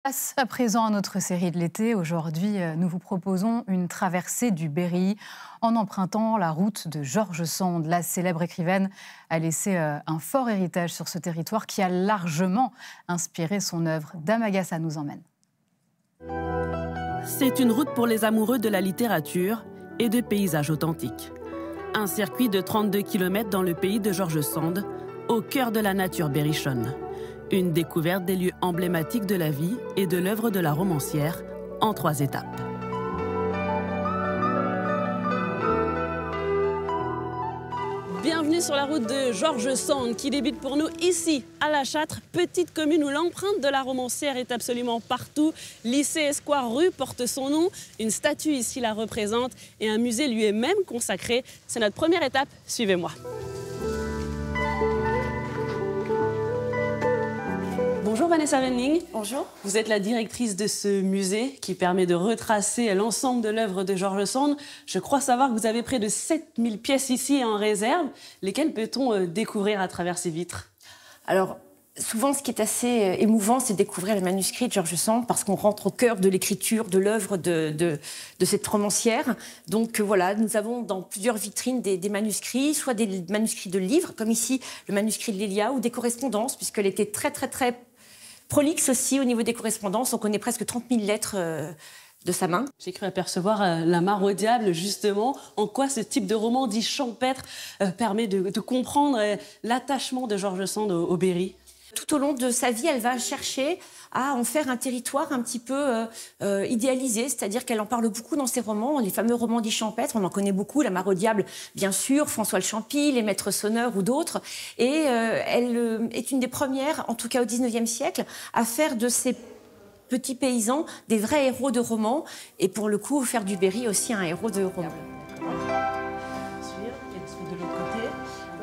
Passe à présent à notre série de l'été. Aujourd'hui, nous vous proposons une traversée du Berry en empruntant la route de George Sand. La célèbre écrivaine a laissé un fort héritage sur ce territoire qui a largement inspiré son œuvre. Dame Agassa nous emmène. C'est une route pour les amoureux de la littérature et de paysages authentiques. Un circuit de 32 km dans le pays de George Sand, au cœur de la nature berrichonne. Une découverte des lieux emblématiques de la vie et de l'œuvre de la romancière en 3 étapes. Bienvenue sur la route de George Sand qui débute pour nous ici à La Châtre, petite commune où l'empreinte de la romancière est absolument partout. Lycée Espoir rue porte son nom, une statue ici la représente et un musée lui est même consacré. C'est notre première étape, suivez-moi. Bonjour Vanessa Wendling. Bonjour. Vous êtes la directrice de ce musée qui permet de retracer l'ensemble de l'œuvre de George Sand. Je crois savoir que vous avez près de 7000 pièces ici en réserve. Lesquelles peut-on découvrir à travers ces vitres? Alors, souvent, ce qui est assez émouvant, c'est de découvrir les manuscrits de George Sand parce qu'on rentre au cœur de l'écriture, de l'œuvre de cette romancière. Donc voilà, nous avons dans plusieurs vitrines des manuscrits, soit des manuscrits de livres, comme ici le manuscrit de Lélia, ou des correspondances, puisqu'elle était très prolixe aussi au niveau des correspondances. On connaît presque 30 000 lettres de sa main. J'ai cru apercevoir La Mare au diable, justement. En quoi ce type de roman dit champêtre permet de comprendre l'attachement de George Sand au Berry? Tout au long de sa vie, elle va chercher à en faire un territoire un petit peu idéalisé, c'est-à-dire qu'elle en parle beaucoup dans ses romans, les fameux romans dits champêtres, on en connaît beaucoup, La Mare au diable, bien sûr, François le Champy, Les Maîtres sonneurs ou d'autres, et elle est une des premières, en tout cas au XIXe siècle, à faire de ces petits paysans des vrais héros de romans, et pour le coup, faire du Berry aussi un héros de roman.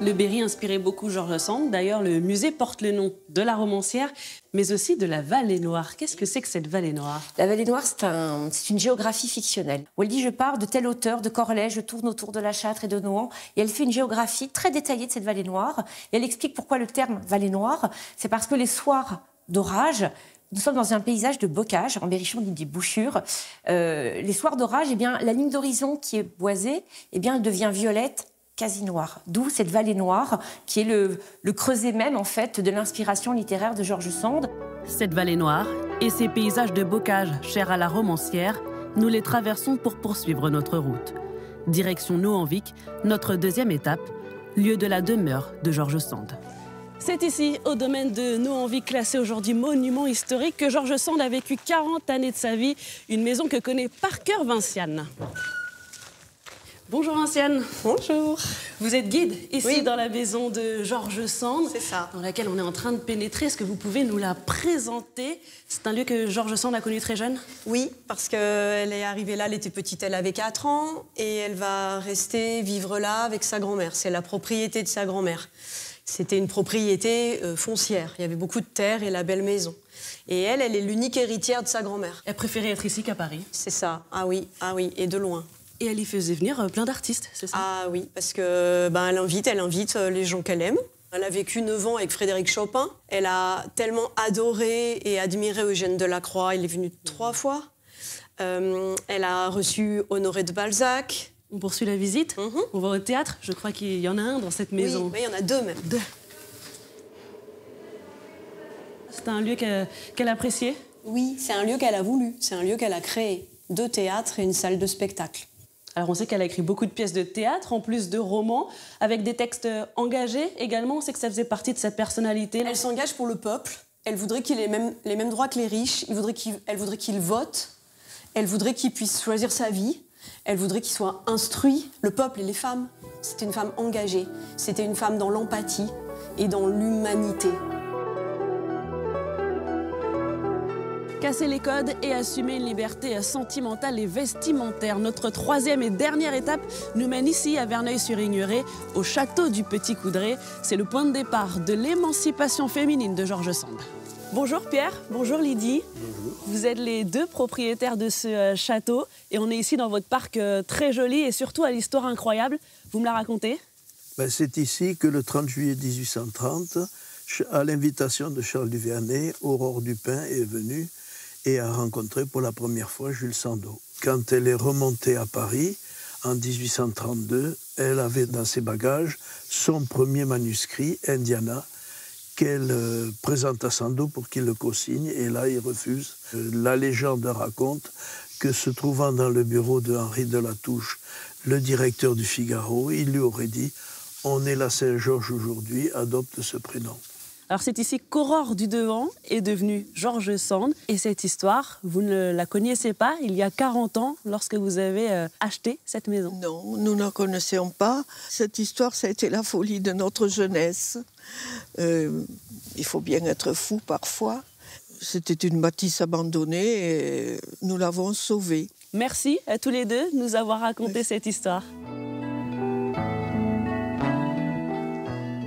Le Berry inspirait beaucoup George Sand. D'ailleurs, le musée porte le nom de la romancière, mais aussi de la Vallée Noire. Qu'est-ce que c'est que cette Vallée Noire? La Vallée Noire, c'est une géographie fictionnelle. Où elle dit, je pars de telle hauteur, de Corlay, je tourne autour de la Châtre et de Nohant. Et elle fait une géographie très détaillée de cette Vallée Noire. Et elle explique pourquoi le terme Vallée Noire. C'est parce que les soirs d'orage, nous sommes dans un paysage de bocage, en berrichon dit des bouchures. Les soirs d'orage, eh bien, la ligne d'horizon qui est boisée, eh bien, elle devient violette, quasi noire. D'où cette Vallée Noire, qui est le creuset même, en fait, de l'inspiration littéraire de George Sand. Cette Vallée Noire et ces paysages de bocage chers à la romancière, nous les traversons pour poursuivre notre route. Direction Nohanvic, notre deuxième étape, lieu de la demeure de George Sand. C'est ici, au domaine de Nohanvic, classé aujourd'hui monument historique, que George Sand a vécu 40 années de sa vie, une maison que connaît par cœur Vinciane. Bonjour Vinciane. Bonjour. Vous êtes guide ici Oui. dans la maison de George Sand, C'est ça. dans laquelle on est en train de pénétrer. Est-ce que vous pouvez nous la présenter? C'est un lieu que George Sand a connu très jeune? Oui, parce qu'elle est arrivée là, elle était petite, elle avait 4 ans, et elle va rester vivre là avec sa grand-mère. C'est la propriété de sa grand-mère. C'était une propriété foncière. Il y avait beaucoup de terre et la belle maison. Et elle est l'unique héritière de sa grand-mère. Elle préférait être ici qu'à Paris. C'est ça. Ah oui, et de loin. Et elle y faisait venir plein d'artistes, c'est ça? Ah oui, parce que elle invite les gens qu'elle aime. Elle a vécu 9 ans avec Frédéric Chopin. Elle a tellement adoré et admiré Eugène Delacroix. Il est venu 3 fois. Elle a reçu Honoré de Balzac. On poursuit la visite. On va au théâtre. Je crois qu'il y en a un dans cette maison. Oui, il y en a 2 même. C'est un lieu qu'elle appréciait? Oui, c'est un lieu qu'elle a voulu. C'est un lieu qu'elle a créé. 2 théâtres et une salle de spectacle. Alors on sait qu'elle a écrit beaucoup de pièces de théâtre, en plus de romans, avec des textes engagés également. On sait que ça faisait partie de sa personnalité. Elle s'engage pour le peuple. Elle voudrait qu'il ait les mêmes droits que les riches. Elle voudrait qu'il vote. Elle voudrait qu'il puisse choisir sa vie. Elle voudrait qu'il soit instruit, le peuple et les femmes. C'était une femme engagée. C'était une femme dans l'empathie et dans l'humanité. Casser les codes et assumer une liberté sentimentale et vestimentaire. Notre troisième et dernière étape nous mène ici à Verneuil-sur-Ignerets, au château du Petit Coudray. C'est le point de départ de l'émancipation féminine de George Sand. Bonjour Pierre, bonjour Lydie. Bonjour. Vous êtes les 2 propriétaires de ce château et on est ici dans votre parc très joli et surtout à l'histoire incroyable. Vous me la racontez? C'est ici que le 30 juillet 1830, à l'invitation de Charles Duvernet, Aurore Dupin est venue et a rencontré pour la première fois Jules Sandeau. Quand elle est remontée à Paris, en 1832, elle avait dans ses bagages son premier manuscrit, Indiana, qu'elle présente à Sandeau pour qu'il le co-signe, et là il refuse. La légende raconte que se trouvant dans le bureau de Henri de La Touche, le directeur du Figaro, il lui aurait dit « On est la Saint-Georges aujourd'hui, adopte ce prénom ». Alors c'est ici qu'Aurore du Devant est devenue George Sand. Et cette histoire, vous ne la connaissiez pas il y a 40 ans lorsque vous avez acheté cette maison? Non, nous ne la connaissions pas. Cette histoire, ça a été la folie de notre jeunesse. Il faut bien être fou parfois. C'était une bâtisse abandonnée et nous l'avons sauvée. Merci à tous les deux de nous avoir raconté cette histoire.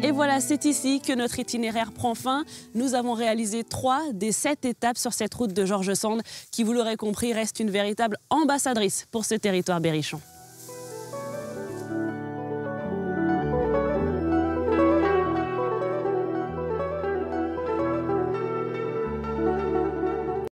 Et voilà, c'est ici que notre itinéraire prend fin. Nous avons réalisé 3 des 7 étapes sur cette route de George Sand qui, vous l'aurez compris, reste une véritable ambassadrice pour ce territoire berrichon.